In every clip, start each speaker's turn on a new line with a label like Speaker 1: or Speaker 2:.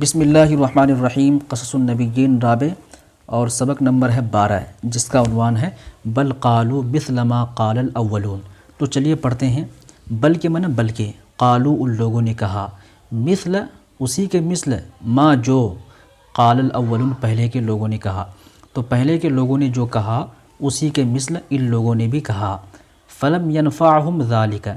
Speaker 1: بسم اللہ الرحمن الرحیم قصص النبیین رابع اور سبق نمبر ہے 12 جس کا عنوان ہے بل قالوا مثل ما قال الاولون۔ تو چلیے پڑھتے ہیں۔ بل کے معنی بلکہ، قالوا ان لوگوں نے کہا، مثل اسی کے مثل، ما جو، قال الاولون پہلے کے لوگوں نے کہا، تو پہلے کے لوگوں نے جو کہا اسی کے مثل ان لوگوں نے بھی کہا۔ فلم ينفعهم ذلك،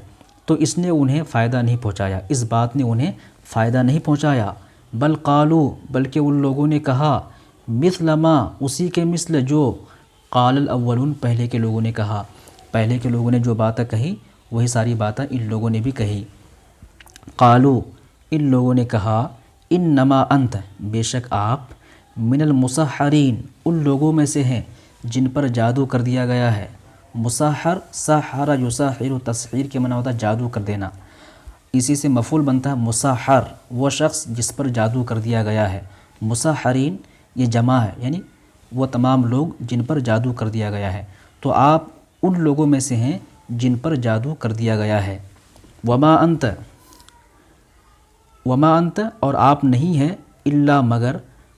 Speaker 1: تو اس نے انہیں فائدہ نہیں پہنچایا، اس بات نے انہیں فائدہ نہیں پہنچایا۔ بل قالوا، بلکہ ان لوگوں نے کہا، مثل ما اسی کے مثل جو، قال الاولون پہلے کے لوگوں نے کہا، پہلے کے لوگوں نے جو باتیں کہی وہی ساری باتیں ان لوگوں نے بھی کہی۔ قالوا ان لوگوں نے کہا، انما انت بے شک آپ، من المسحرین ان لوگوں میں سے ہیں جن پر جادو کر دیا گیا ہے۔ مسحر، سحر یسحر، تسحیر کے معنی ہوتا ہے جادو کر دینا، اسی سے مفعول بنتا ہے مسحر، وہ شخص جس پر جادو کر دیا گیا ہے۔ مسحرین یہ جمع ہے، یعنی وہ تمام لوگ جن پر جادو کر دیا گیا ہے، تو آپ ان لوگوں میں سے ہیں جن پر جادو کر دیا گیا ہے۔ وما انت اور آپ نہیں ہیں، الا مگر،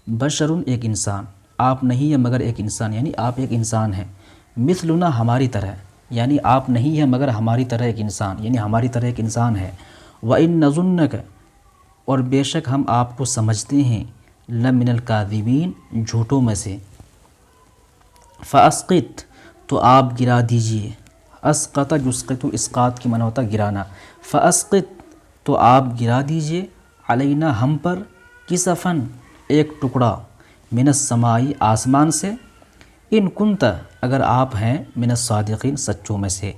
Speaker 1: بشر ایک انسان، آپ نہیں ہیں مگر ایک انسان، یعنی آپ ایک انسان ہیں، مثلنا ہماری طرح، یعنی آپ نہیں ہیں مگر ہماری طرح ایک انسان، یعنی ہماری طرح ایک انسان ہے۔ وَإِن نَظُنَّكَ اور بے شک ہم آپ کو سمجھتے ہیں، لَمِنَ الْكَاذِبِينَ جھوٹوں میں سے۔ فَأَسْقِطْ تو آپ گرا دیجئے، اسقط یسقط اسقاط کی معنی ہوتا گرانا۔ فَأَسْقِطْ تو آپ گرا دیجئے، علینا ہم پر، کسفن ایک ٹکڑا، من السماء آسمان سے، ان کنت اگر آپ ہیں، من الصادقین سچوں میں سے۔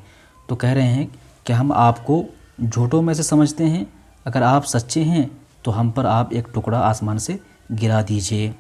Speaker 1: تو کہہ رہے ہیں کہ ہم آپ کو جھوٹوں میں سے سمجھتے ہیں، اگر آپ سچے ہیں تو ہم پر آپ ایک ٹکڑا آسمان سے گرا دیجئے۔